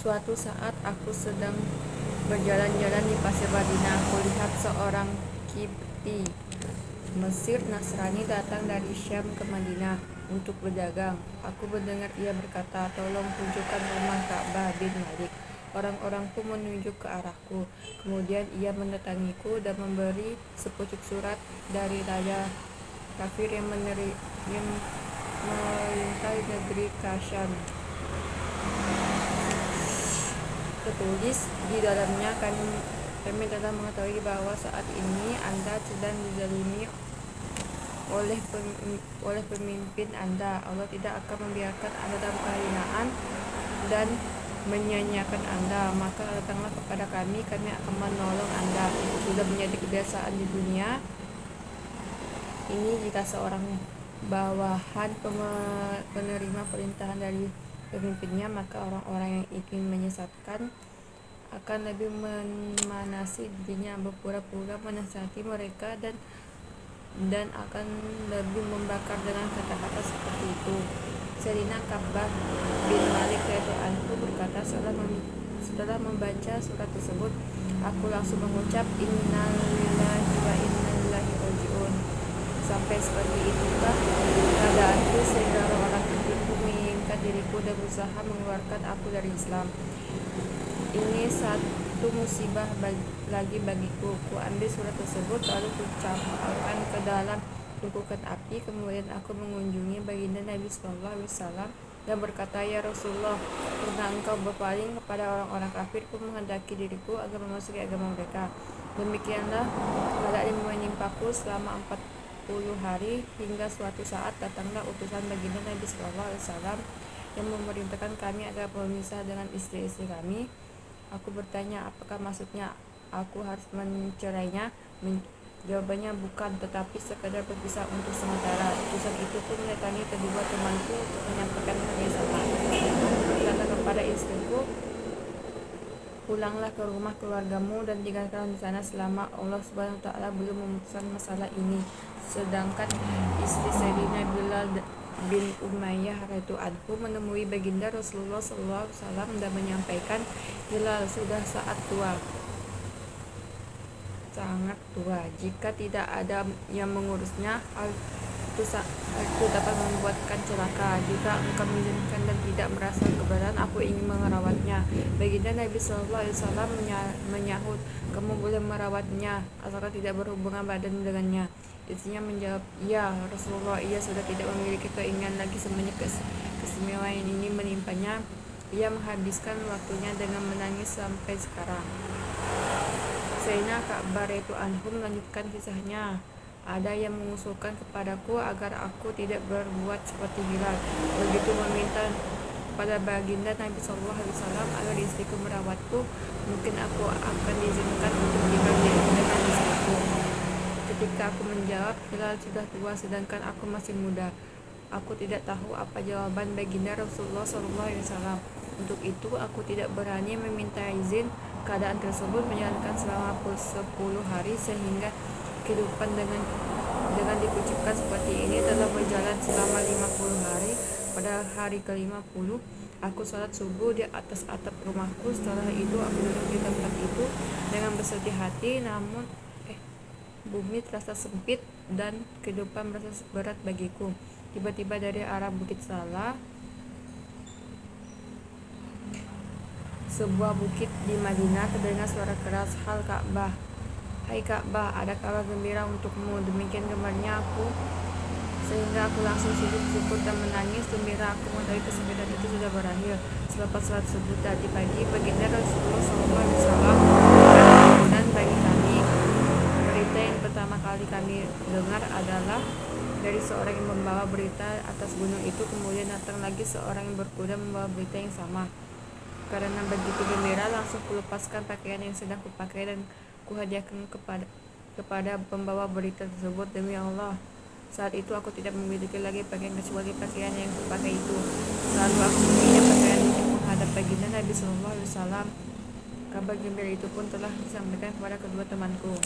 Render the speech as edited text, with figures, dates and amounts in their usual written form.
Suatu saat aku sedang berjalan-jalan di pasar Madinah. Kulihat seorang Kipti Mesir Nasrani datang dari Syam ke Madinah untuk berdagang. Aku mendengar ia berkata, "Tolong tunjukkan rumah Ka'bah bin Malik." Orang-orang pun menunjuk ke arahku. Kemudian ia mendatangiku dan memberi sepucuk surat dari raja kafir yang melintai negeri Kashan. Tertulis di dalamnya, kami telah mengetahui bahwa saat ini Anda sedang dizalimi oleh pemimpin Anda. Allah tidak akan membiarkan Anda dalam kehinaan dan menyanyiakan Anda. Maka datanglah kepada kami akan menolong Anda. Sudah menjadi kebiasaan di dunia ini, jika seorang bawahan penerima perintahan dari pemimpinnya, maka orang-orang yang ingin menyesatkan akan lebih memanasi dirinya, berpura-pura menasihati mereka dan akan lebih membakar dengan kata-kata seperti itu. Sayyidina Ka'bah bin Malik radhiyallahu anhu berkata, setelah membaca surat tersebut, aku langsung mengucap innalillahi wa inna ilaihi raji'un. Sampai seperti itukah keadaanku sehingga orang-orang itu menginginkan diriku dan berusaha mengeluarkan aku dari Islam. Ini satu musibah lagi bagiku. Ku ambil surat tersebut lalu kucampakkan ke dalam tungkukan api. Kemudian aku mengunjungi baginda Nabi SAW dan berkata, "Ya Rasulullah, pernah engkau berpaling kepada orang-orang kafir pun menghendaki diriku agar memasuki agama mereka. Demikianlah keadaan yang menimpaku selama 40 hari hingga suatu saat datanglah utusan baginda Nabi SAW yang memerintahkan kami agar berpisah dengan istri-istri kami." Aku bertanya, apakah maksudnya aku harus mencerainya? Jawabannya bukan, tetapi sekadar berpisah untuk sementara. Utusan itu pun mendatangi kedua temanku untuk menyampaikan hal yang sama. Aku berkata kepada istriku, "Pulanglah ke rumah keluargamu dan tinggalkan di sana selama Allah Subhanahu wa taala belum memutuskan masalah ini." Sedangkan istri Sayyidina Bilal bin Umayyah radhiyallahu anhu menemui baginda Rasulullah SAW dan menyampaikan, "Bilal sudah sangat tua. Jika tidak ada yang mengurusnya, hal itu dapat membuatkan celaka. Jika engkau mengizinkan dan tidak merasa keberatan, aku ingin merawatnya." Baginda Nabi SAW menyahut, "Kamu boleh merawatnya, asalkan tidak berhubungan badan dengannya." Istrinya menjawab, "Ya Rasulullah, ia sudah tidak memiliki keinginan lagi semenjak keistimewaan ini menimpanya. Ia menghabiskan waktunya dengan menangis sampai sekarang." Sayyidina Ka'bah radhiyallahu anhu melanjutkan kisahnya, "Ada yang mengusulkan kepadaku agar aku tidak berbuat seperti Bilal, begitu meminta pada baginda Nabi SAW agar istriku merawatku. Mungkin aku akan diizinkan untuk tinggal dengan istriku." Ketika aku menjawab, "Bilal sudah tua sedangkan aku masih muda," aku tidak tahu apa jawaban baginda Rasulullah SAW. Untuk itu aku tidak berani meminta izin. Keadaan tersebut menjalankan selama 10 hari sehingga kehidupan dengan dikucukkan seperti ini telah berjalan selama 50 hari. Pada hari ke-50 aku sholat subuh di atas atap rumahku. Setelah itu aku duduk di tempat itu dengan bersedih hati, namun bumi terasa sempit dan kehidupan merasa berat bagiku. Tiba-tiba dari arah Bukit Salah, sebuah bukit di Madinah, terdengar suara keras, "Hal Ka'bah, hai Ka'bah, ada kabar gembira untukmu." Demikian gembarnya aku sehingga aku langsung sujud syukur dan menangis gembira. Aku mengetahui kesempitan itu sudah berakhir. Selepas salat subuh tadi pagi, baginda Rasulullah SAW dan bagi kami. Berita yang pertama kali kami dengar adalah dari seorang yang membawa berita atas gunung itu. Kemudian datang lagi seorang yang berkuda membawa berita yang sama. Karena begitu gembira, langsung kulepaskan pakaian yang sedang kupakai dan kuhadiahkan kepada pembawa berita tersebut. Demi Allah, saat itu aku tidak memiliki lagi pakaian kecuali pakaian yang kupakai itu. Lalu aku meminjam pakaian untuk menghadap baginda Nabi SAW. Kabar gembira itu pun telah disampaikan kepada kedua temanku.